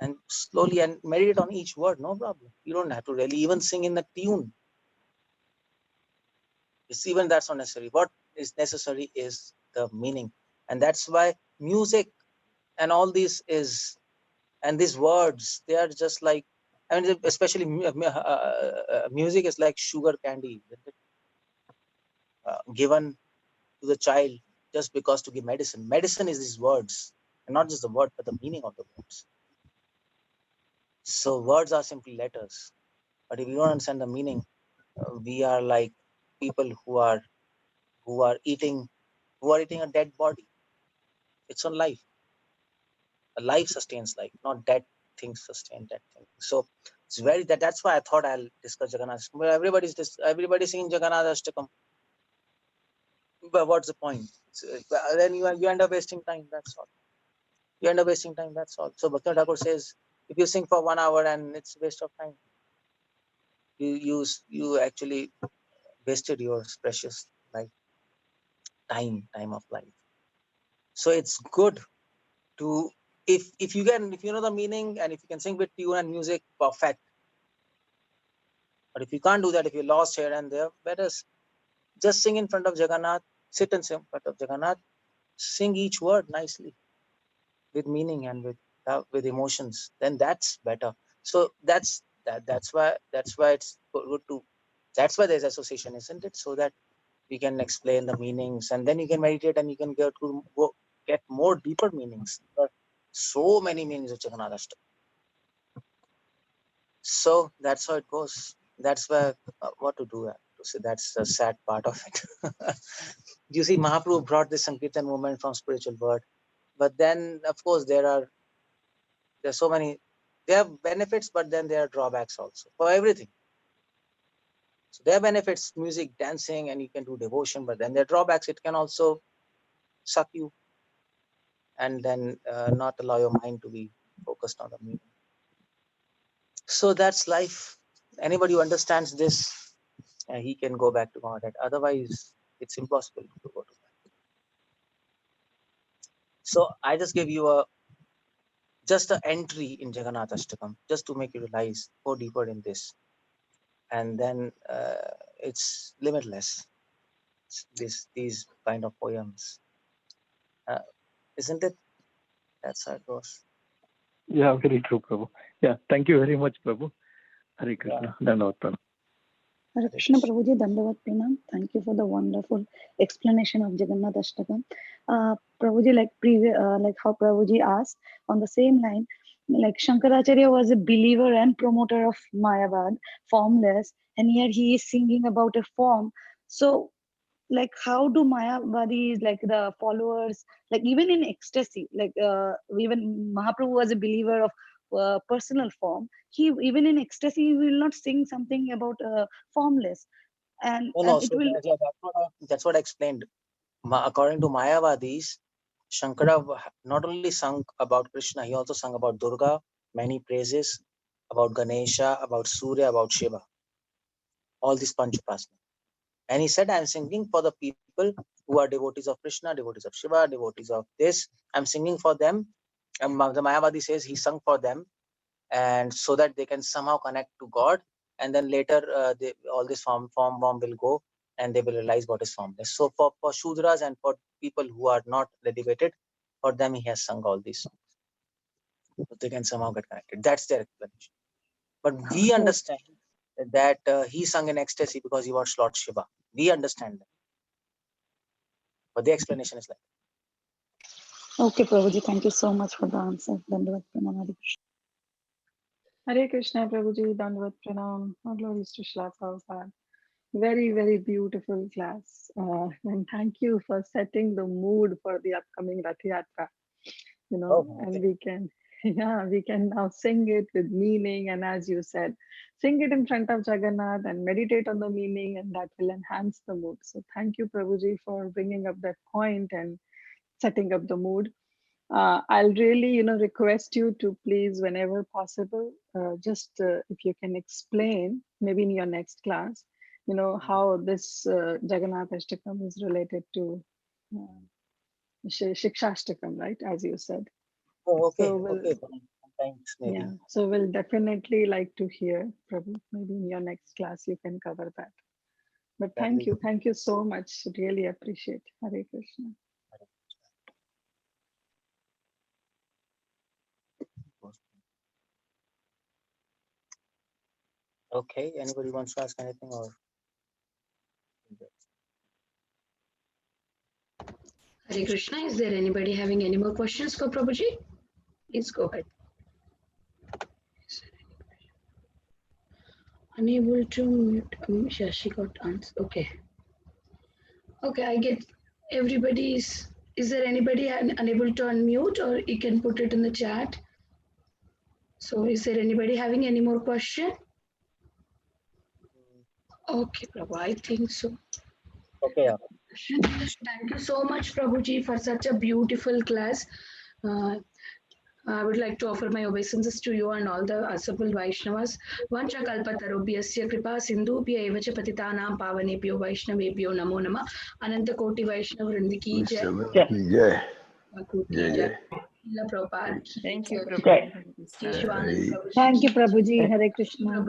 B: And slowly and meditate on each word, no problem. You don't have to really even sing in the tune. It's even that's not necessary. What is necessary is the meaning. And that's why music and all these and these words, they are just like, I mean, especially music is like sugar candy, isn't it? Given to the child just because to give medicine. Medicine is these words, and not just the word, but the meaning of the words. So words are simply letters. But if you don't understand the meaning, we are like people who are eating a dead body. It's on life. A life sustains life, not dead things sustain dead things. So it's very that's why I thought I'll discuss Jagannath. Well, everybody's singing Jagannath Ashtakam. But what's the point? Then you end up wasting time. That's all. You end up wasting time. That's all. So Bhakti Thakur says, if you sing for 1 hour and it's a waste of time, you actually wasted your precious life, time of life. So it's good to if you know the meaning and if you can sing with tune and music, perfect. But if you can't do that, if you're lost here and there, better just sing in front of Jagannath, sit and sing in front of Jagannath, sing each word nicely with meaning and with emotions. Then that's better. So that's why it's good to. That's why there's association, isn't it? So that we can explain the meanings, and then you can meditate and you can get more deeper meanings. There are so many meanings of Jagannath Ashtakam. So that's how it goes. That's where what to do. So that's the sad part of it. You see, Mahaprabhu brought this Sankirtan movement from spiritual world, but then of course there's so many. There are benefits, but then there are drawbacks also for everything. So there are benefits, music, dancing, and you can do devotion, but then there are drawbacks. It can also suck you and then not allow your mind to be focused on the meaning. So that's life. Anybody who understands this, he can go back to Godhead. Otherwise, it's impossible to go to that. So I just give you just an entry in Jagannath Ashtakam, just to make you realize, go deeper in this. And then it's limitless. These kind of poems, isn't it? That's how it goes.
D: Yeah, very true, Prabhu. Yeah, thank you very much, Prabhu. Hare Krishna. Dandavat Pranam.
E: Hare Krishna, Prabhuji, Dandavat Pranam. Thank you for the wonderful explanation of Jagannath Ashtakam. Prabhuji, like how Prabhuji asked, on the same line, like Shankaracharya was a believer and promoter of Mayavad, formless, and here he is singing about a form. So, like, how do Mayavadis, like the followers, like even in ecstasy, like even Mahaprabhu was a believer of personal form. He even in ecstasy he will not sing something about formless, and
B: No,
E: it
B: so
E: will.
B: that's what I explained. According to Mayavadis, Shankara not only sung about Krishna, he also sung about Durga, many praises, about Ganesha, about Surya, about Shiva, all these Panchapasana. And he said, I'm singing for the people who are devotees of Krishna, devotees of Shiva, devotees of this. I'm singing for them. And the Mayavadi says he sung for them, and so that they can somehow connect to God. And then later, all this form will go, and they will realize what is formless. So for Shudras and for people who are not dedicated, for them he has sung all these songs. So they can somehow get connected. That's their explanation. But we understand that he sung in ecstasy because he was Lord Shiva. We understand that. But the explanation is like
E: Okay, Prabhuji, thank you so much for the answer. Dandavat Pranam, Hare Krishna.
F: Hare Krishna, Prabhuji, Dandavat Pranam, all glories to Srila Prabhupada. Very, very beautiful class. And thank you for setting the mood for the upcoming Rath Yatra. You know, and we can now sing it with meaning. And as you said, sing it in front of Jagannath and meditate on the meaning, and that will enhance the mood. So thank you, Prabhuji, for bringing up that point and setting up the mood. I'll really, request you to please, whenever possible, if you can explain, maybe in your next class, how this Jagannath Ashtakam is related to Shikshashtakam, right? As you said.
B: okay,
F: So
B: okay. Thanks, maybe.
F: Yeah, so we'll definitely like to hear, Prabhu. Maybe in your next class you can cover that. But thank you so much. Really appreciate. Hare Krishna.
B: Okay, anybody wants to ask anything or?
A: Hare Krishna, is there anybody having any more questions for Prabhuji? Please go ahead. Unable to mute. Yeah, she got answer. Okay. Okay, I get everybody's. Is there anybody unable to unmute, or you can put it in the chat? So, is there anybody having any more question? Okay, Prabhu, I think so.
B: Okay.
A: Thank you so much, Prabhuji, for such a beautiful class. I would like to offer my obeisances to you and all the assembled Vaishnavas. Vancha kalpatarubhyasya kripa sindhubhya eva cha patitanam pavanebhyo Vaishnavebhyo namo nama. Ananta koti Vaishnav Vrindi ki jai.
G: Jai.
A: Thakur ki
G: Jai,
A: jai.
G: jai.
A: Srila Prabhupada ki
C: Thank you,
A: jai.
C: Prabhuji.
A: Keshavanand Prabhuji
E: Thank
A: ki
E: you, Prabhuji. Hare Krishna.
A: Prabhuji